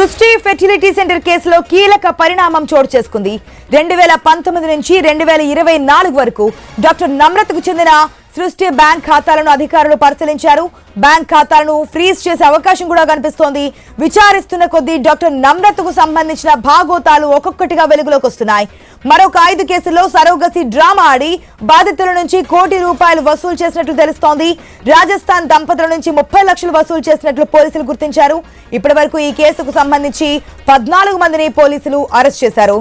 సృష్టి fertility centre కేసులో కీలక పరిణామం చోటు చేసుకుంది. 2019 నుంచి 2024 వరకు డాక్టర్ నమ్రతకు చెందిన సృష్టి బ్యాంక్ ఖాతాలను అధికారులు పరిశీలించారు. బ్యాంక్ ఖాతాలను ఫ్రీజ్ చేసే అవకాశం కూడా కనిపిస్తోంది. విచారిస్తున్న కొద్దీ డాక్టర్ నమ్రతకు సంబంధించిన భాగోతాలు ఒక్కొక్కటిగా వెలుగులోకి వస్తున్నాయి. మరొక 5 కేసుల్లో సరోగసి డ్రామా ఆడి బాధితుల నుంచి ₹1 కోటి వసూలు చేసినట్లు తెలుస్తోంది. రాజస్థాన్ దంపతుల నుంచి 30 లక్షలు వసూలు చేసినట్లు పోలీసులు గుర్తించారు. ఇప్పటి వరకు ఈ కేసుకు సంబంధించి 14 మందిని పోలీసులు అరెస్ట్ చేశారు.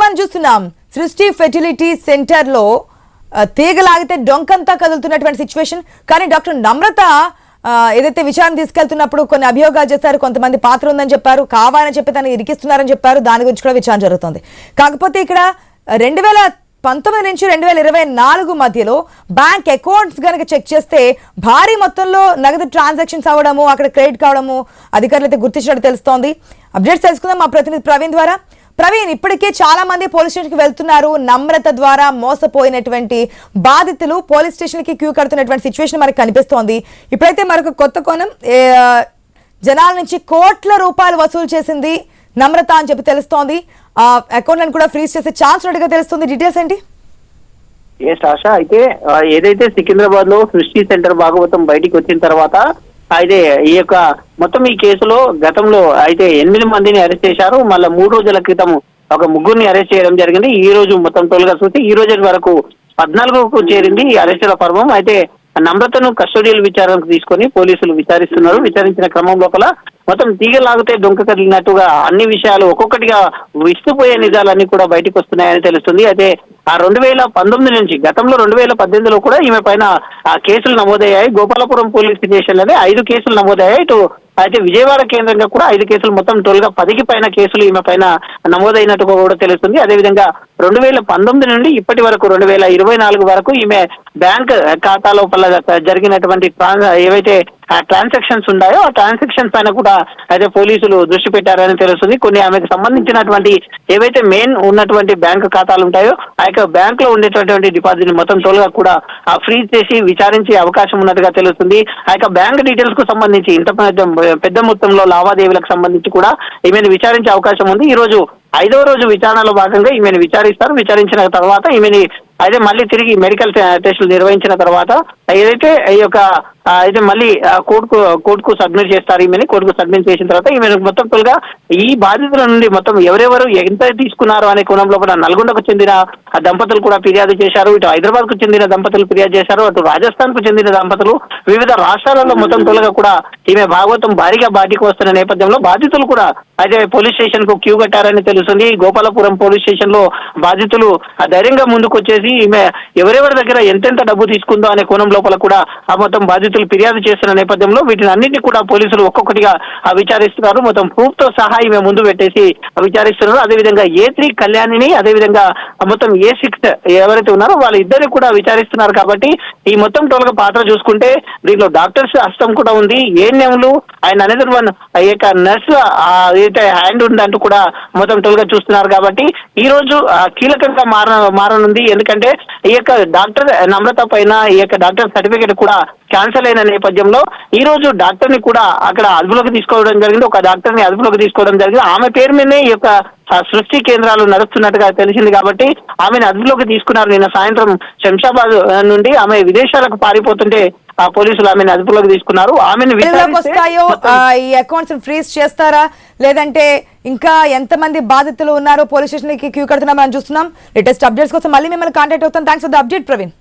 మనం చూస్తున్నాం సృష్టి ఫెర్టిలిటీ సెంటర్ లో తీగలాగితే డొంకంతా కదులుతున్నటువంటి సిచ్యువేషన్. కానీ డాక్టర్ నమ్రత ఏదైతే విచారణ తీసుకెళ్తున్నప్పుడు కొన్ని అభియోగాలు చేశారు, కొంతమంది పాత్ర ఉందని చెప్పారు, కావాలని చెప్పి తను ఇరికిస్తున్నారని చెప్పారు. దాని గురించి కూడా విచారణ జరుగుతుంది. కాకపోతే ఇక్కడ 2019 నుంచి 2024 మధ్యలో బ్యాంక్ అకౌంట్స్ కనుక చెక్ చేస్తే భారీ మొత్తంలో నగదు ట్రాన్సాక్షన్స్ అవ్వడము, అక్కడ క్రెడిట్ కావడము అధికారులు అయితే గుర్తించినట్టు తెలుస్తోంది. అప్డేట్స్ తెలుసుకుందాం మా ప్రతినిధి ప్రవీణ్ ద్వారా. ప్రవీణ్, ఇప్పటికే చాలా మంది పోలీస్ స్టేషన్ కి వెళ్తున్నారు. నమ్రత ద్వారా మోసపోయినటువంటి బాధితులు పోలీస్ స్టేషన్ కి క్యూ కడుతున్నటువంటి సిచ్యువేషన్ మనకు కనిపిస్తోంది. ఇప్పుడైతే మరొక కొత్త కోణం, జనాల నుంచి ₹1 కోట్ల వసూలు చేసింది నమ్రత అని చెప్పి తెలుస్తోంది. అకౌంట్లను కూడా ఫ్రీజ్ చేసే ఛాన్స్ ఉన్నట్టుగా తెలుస్తుంది. డీటెయిల్స్ ఏంటి? ఆశ, అయితే ఏదైతే సికింద్రాబాద్ లో సృష్టి సెంటర్ భాగవతం బయటికి వచ్చిన తర్వాత అయితే ఈ యొక్క మొత్తం ఈ కేసులో గతంలో అయితే 8 మందిని అరెస్ట్ చేశారు. మళ్ళీ 3 రోజుల క్రితం ఒక 3గురిని అరెస్ట్ చేయడం జరిగింది. ఈ రోజు మొత్తం టోల్గా చూస్తే ఈ రోజు వరకు 14కు చేరింది ఈ అరెస్టుల పర్వం. అయితే నమ్రతను కస్టోడియల్ విచారణకు తీసుకొని పోలీసులు విచారిస్తున్నారు. విచారించిన క్రమం లోపల మొత్తం తీగలాగితే డొంక కదిలినట్టుగా అన్ని విషయాలు ఒక్కొక్కటిగా విస్తుపోయే నిజాలన్నీ కూడా బయటకు వస్తున్నాయని తెలుస్తుంది. అయితే ఆ 2019 నుంచి గతంలో 2018లో కూడా ఈమె పైన కేసులు నమోదయ్యాయి. గోపాలపురం పోలీస్ స్టేషన్లోనే 5 కేసులు నమోదయ్యాయి. ఇటు అయితే విజయవాడ కేంద్రంగా కూడా 5 కేసులు, మొత్తం టోల్గా 10కి పైన కేసులు ఈమె పైన నమోదైనట్టుగా కూడా తెలుస్తుంది. అదేవిధంగా 2019 నుండి ఇప్పటి వరకు 2024 వరకు ఈమె బ్యాంక్ ఖాతా లోపల జరిగినటువంటి ఏవైతే ట్రాన్సాక్షన్స్ ఉన్నాయో ఆ ట్రాన్సాక్షన్ పైన కూడా అయితే పోలీసులు దృష్టి పెట్టారని తెలుస్తుంది. కొన్ని ఆమెకు సంబంధించినటువంటి ఏవైతే మెయిన్ ఉన్నటువంటి బ్యాంక్ ఖాతాలు ఉంటాయో ఆ యొక్క బ్యాంక్ లో ఉండేటటువంటి డిపాజిట్ మొత్తం టోల్గా కూడా ఫ్రీజ్ చేసి విచారించే అవకాశం ఉన్నట్టుగా తెలుస్తుంది. ఆ యొక్క బ్యాంక్ డీటెయిల్స్ కు సంబంధించి ఇంత పెద్ద మొత్తంలో లావాదేవీలకు సంబంధించి కూడా ఈమెను విచారించే అవకాశం ఉంది. ఈ రోజు 5వ రోజు విచారణలో భాగంగా ఈమెను విచారిస్తారు. విచారించిన తర్వాత ఈమెని అయితే మళ్ళీ తిరిగి మెడికల్ టెస్టులు నిర్వహించిన తర్వాత ఏదైతే ఈ యొక్క అయితే మళ్ళీ కోర్టుకు సబ్మిట్ చేస్తారు. ఈమెని కోర్టుకు సబ్మిట్ చేసిన తర్వాత ఈమెను మొత్తం తొలుగా ఈ బాధితుల నుండి మొత్తం ఎవరెవరు ఎంత తీసుకున్నారు అనే కోణంలో కూడా నల్గొండకు చెందిన దంపతులు కూడా ఫిర్యాదు చేశారు. ఇటు హైదరాబాద్ కు చెందిన దంపతులు ఫిర్యాదు చేశారు. అటు రాజస్థాన్ కు చెందిన దంపతులు వివిధ రాష్ట్రాలలో మొత్తం తొలుగా కూడా ఈమె భాగవతం భారీగా బాటికి వస్తున్న నేపథ్యంలో బాధితులు కూడా అయితే పోలీస్ స్టేషన్ కు క్యూ కట్టారని తెలుస్తుంది. గోపాలపురం పోలీస్ స్టేషన్ లో బాధితులు ధైర్యంగా ముందుకు వచ్చేసి ఈమె ఎవరెవరి దగ్గర ఎంతెంత డబ్బు తీసుకుందో అనే కోణం లోపల కూడా ఆ మొత్తం బాధితులు ఫిర్యాదు చేస్తున్న నేపథ్యంలో వీటిని అన్నింటినీ కూడా పోలీసులు ఒక్కొక్కటిగా విచారిస్తున్నారు. మొత్తం ప్రూఫ్ తో సహా ఈమె ముందు పెట్టేసి విచారిస్తున్నారు. అదేవిధంగా A3 కళ్యాణిని, అదేవిధంగా మొత్తం A6 ఎవరైతే ఉన్నారో వాళ్ళిద్దరిని కూడా విచారిస్తున్నారు. కాబట్టి ఈ మొత్తం టోల్గా పాత్ర చూసుకుంటే దీంట్లో డాక్టర్స్ హస్తం కూడా ఉంది. ఏఎన్ఎంలు ఆయన అనదర్ వన్ నర్సు ఏదైతే హ్యాండ్ ఉందంటూ కూడా మొత్తం టోల్గా చూస్తున్నారు. కాబట్టి ఈ రోజు కీలకంగా మారనుంది. ఎందుకంటే ఈ యొక్క డాక్టర్ నమ్రత పైన ఈ యొక్క డాక్టర్ సర్టిఫికేట్ కూడా క్యాన్సల్ అయిన నేపథ్యంలో ఈ రోజు డాక్టర్ ని కూడా అక్కడ అదుపులోకి తీసుకోవడం జరిగింది. ఒక డాక్టర్ ని అదుపులోకి తీసుకోవడం జరిగింది. ఆమె పేరు మీదనే ఈ యొక్క సృష్టి కేంద్రాలు నడుస్తున్నట్టుగా తెలిసింది. కాబట్టి ఆమెను అదుపులోకి తీసుకున్నారు. నిన్న సాయంత్రం శంషాబాద్ నుండి ఆమె విదేశాలకు పారిపోతుంటే ఆ పోలీసులు ఆమెను అదుపులోకి తీసుకున్నారు. ఆమెను ఈ అకౌంట్స్ ఫ్రీజ్ చేస్తారా, లేదంటే ఇంకా ఎంతమంది బాధితులు ఉన్నారో పోలీస్ స్టేషన్ కి క్యూ కడుతున్నామని చూస్తున్నాం. లేటెస్ట్ అప్డేట్స్ కోసం మళ్ళీ మిమ్మల్ని కాంటాక్ట్ అవుతాం. Thanks for the update Praveen.